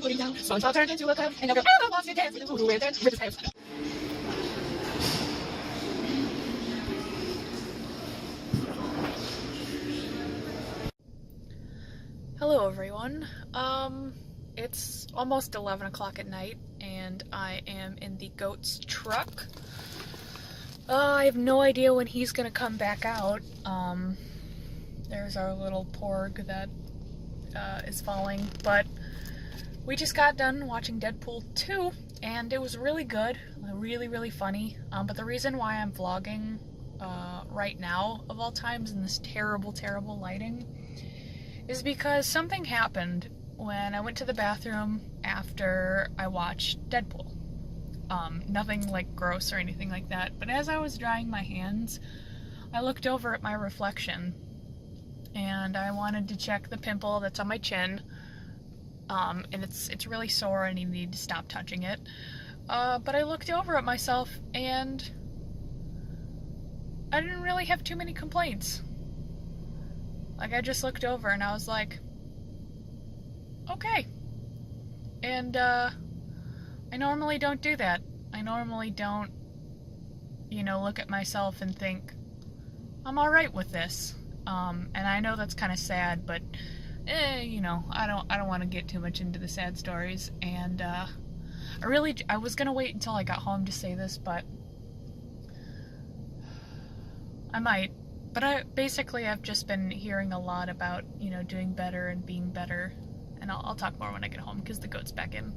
putting down. SpongeBob turned into a clown, and now go, I want to dance with the voodoo lanterns with his hands. Hello everyone. It's almost 11 o'clock at night, and I am in the goat's truck. I have no idea when he's gonna come back out. There's our little porg that is falling, but we just got done watching Deadpool 2, and it was really good, really funny. But the reason why I'm vlogging right now, of all times, in this terrible lighting, is because something happened when I went to the bathroom after I watched Deadpool. Nothing like gross or anything like that, but as I was drying my hands, I looked over at my reflection, and I wanted to check the pimple that's on my chin, and it's really sore and you need to stop touching it. But I looked over at myself, and I didn't really have too many complaints. Like, I just looked over and I was like, okay. And, I normally don't do that. I normally don't, look at myself and think, I'm alright with this. And I know that's kind of sad, but, I don't want to get too much into the sad stories. And, I was gonna wait until I got home to say this, but I might. But I've just been hearing a lot about, doing better and being better. And I'll talk more when I get home, because the goat's back in.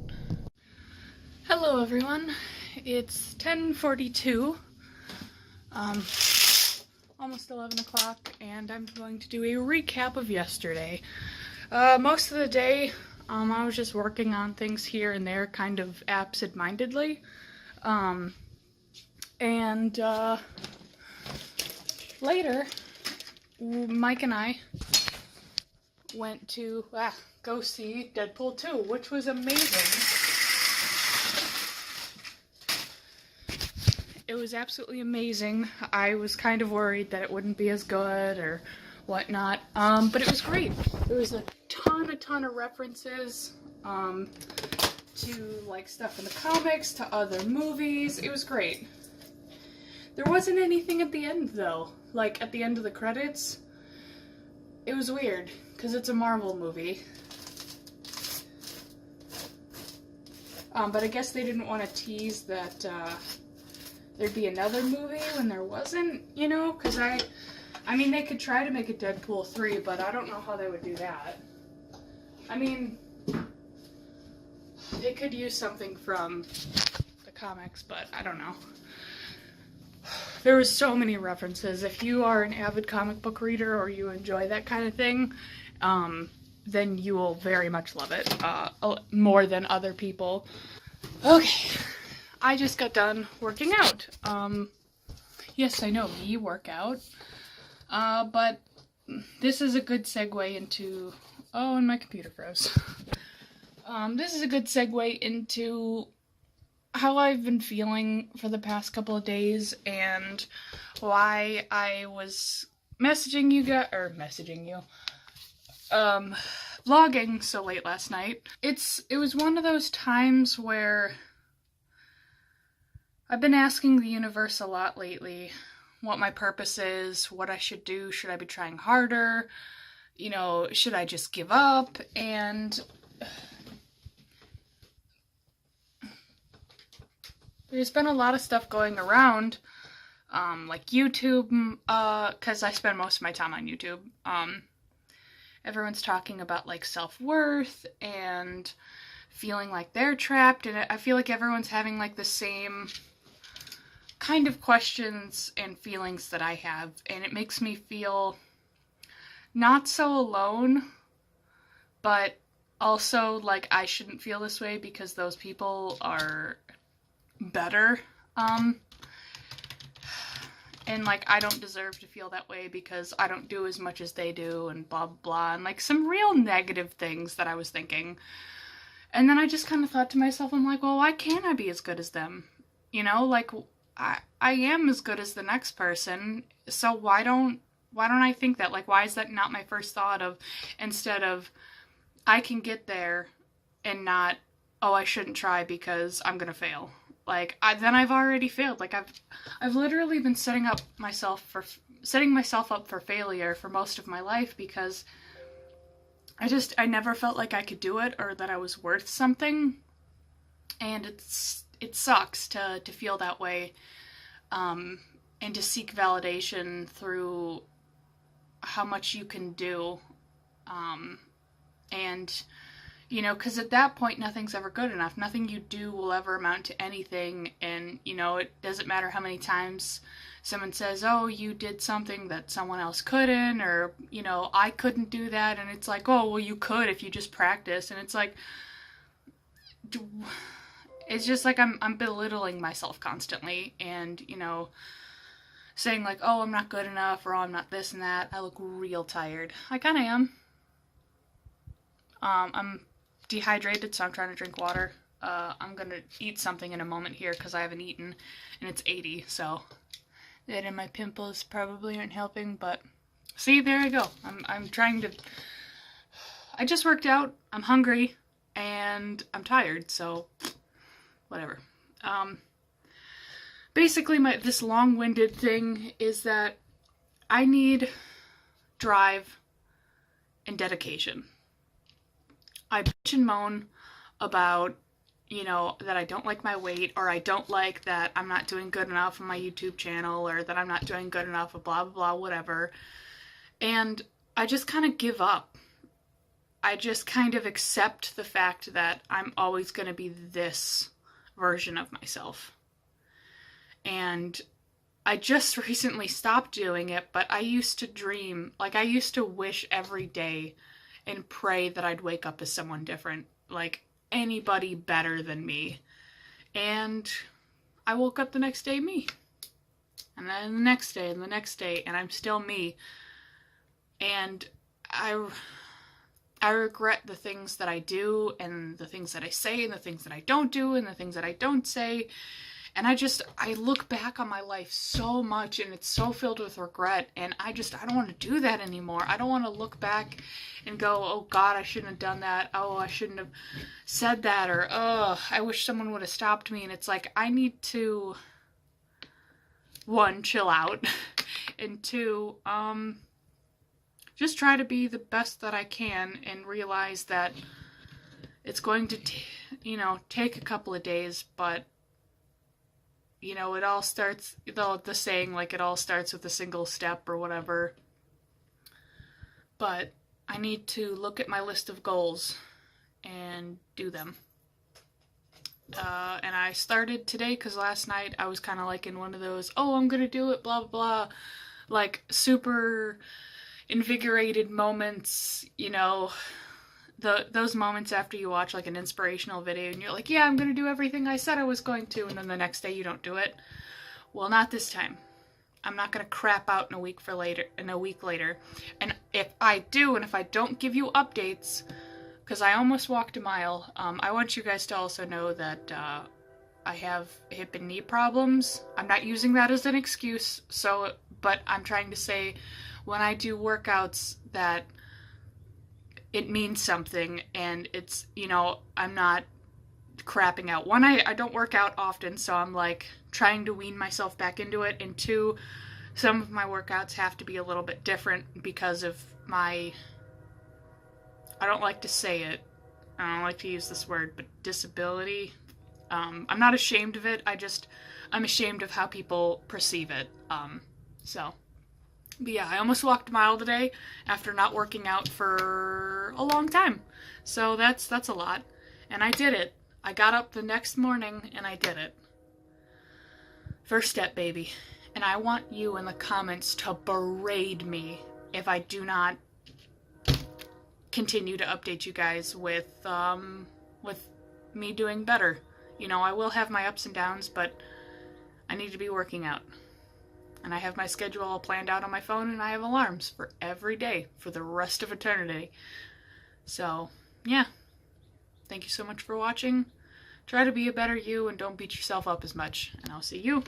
Hello everyone. It's 10:42. Almost 11 o'clock, and I'm going to do a recap of yesterday. Most of the day, I was just working on things here and there, kind of absent-mindedly. Later, Mike and I went to go see Deadpool 2, which was amazing. It was absolutely amazing. I was kind of worried that it wouldn't be as good or whatnot, but it was great. There was a ton of references to like stuff in the comics, to other movies. It was great. There wasn't anything at the end though. Like at the end of the credits, it was weird because it's a Marvel movie. But I guess they didn't want to tease that there'd be another movie when there wasn't, because I mean, they could try to make a Deadpool 3, but I don't know how they would do that. I mean, they could use something from the comics, but I don't know. There was so many references. If you are an avid comic book reader or you enjoy that kind of thing, then you will very much love it, more than other people. Okay, I just got done working out. Yes, I know, me work out. But this is a good segue into... Oh, and my computer froze. This is a good segue into how I've been feeling for the past couple of days and why I was vlogging so late last night. It was one of those times where I've been asking the universe a lot lately what my purpose is, what I should do, should I be trying harder, should I just give up, and there's been a lot of stuff going around, like YouTube, because I spend most of my time on YouTube. Everyone's talking about, like, self-worth and feeling like they're trapped, and I feel like everyone's having, like, the same kind of questions and feelings that I have, and it makes me feel not so alone, but also like I shouldn't feel this way because those people are better, and like I don't deserve to feel that way because I don't do as much as they do, and blah blah, and like some real negative things that I was thinking. And then I just kind of thought to myself, I'm like, well, why can't I be as good as them? Like I am as good as the next person, so why don't I think that? Like, why is that not my first thought of, instead of, I can get there, and not, oh, I shouldn't try because I'm gonna fail. Like, then I've already failed. Like, I've literally been setting myself up for failure for most of my life because I never felt like I could do it or that I was worth something, and it sucks to feel that way, and to seek validation through how much you can do, and because at that point nothing's ever good enough. Nothing you do will ever amount to anything, and it doesn't matter how many times someone says, oh, you did something that someone else couldn't, or I couldn't do that, and it's like, oh, well, you could if you just practice, and it's like, it's just like I'm belittling myself constantly, and saying like, oh, I'm not good enough, or oh, I'm not this and that. I look real tired. I kind of am. I'm dehydrated, so I'm trying to drink water. I'm gonna eat something in a moment here because I haven't eaten, and it's 80, so that and my pimples probably aren't helping, but see, there I go. I'm trying to. I just worked out. I'm hungry, and I'm tired, so whatever. Basically, this long-winded thing is that I need drive and dedication. I bitch and moan about, that I don't like my weight, or I don't like that I'm not doing good enough on my YouTube channel, or that I'm not doing good enough, or blah, blah, blah, whatever. And I just kind of give up. I just kind of accept the fact that I'm always going to be this version of myself. And I just recently stopped doing it, but I used to dream, like I used to wish every day and pray that I'd wake up as someone different, like anybody better than me. And I woke up the next day me. And then the next day, and the next day, and I'm still me. And I regret the things that I do, and the things that I say, and the things that I don't do, and the things that I don't say. And I look back on my life so much, and it's so filled with regret, and I don't want to do that anymore. I don't want to look back and go, oh God, I shouldn't have done that. Oh, I shouldn't have said that, or oh, I wish someone would have stopped me. And it's like, I need to, one, chill out, and two, just try to be the best that I can, and realize that it's going to, take a couple of days, but it all starts, the saying, like, it all starts with a single step or whatever. But I need to look at my list of goals and do them. And I started today because last night I was kind of like in one of those, oh, I'm going to do it, blah, blah, blah, like super invigorated moments, those moments after you watch like an inspirational video and you're like, yeah, I'm gonna do everything I said I was going to, and then the next day you don't do it. Well, not this time. I'm not gonna crap out in a week later. And if I do, and if I don't give you updates, because I almost walked a mile, I want you guys to also know that I have hip and knee problems. I'm not using that as an excuse, but I'm trying to say when I do workouts that it means something, and it's, I'm not crapping out. One, I don't work out often, so I'm like trying to wean myself back into it, and two, some of my workouts have to be a little bit different because of I don't like to say it, I don't like to use this word, but disability. I'm not ashamed of it, I'm ashamed of how people perceive it. But yeah, I almost walked a mile today after not working out for a long time. So that's a lot. And I did it. I got up the next morning and I did it. First step, baby. And I want you in the comments to berate me if I do not continue to update you guys with me doing better. I will have my ups and downs, but I need to be working out. And I have my schedule all planned out on my phone, and I have alarms for every day for the rest of eternity. So, yeah. Thank you so much for watching. Try to be a better you, and don't beat yourself up as much. And I'll see you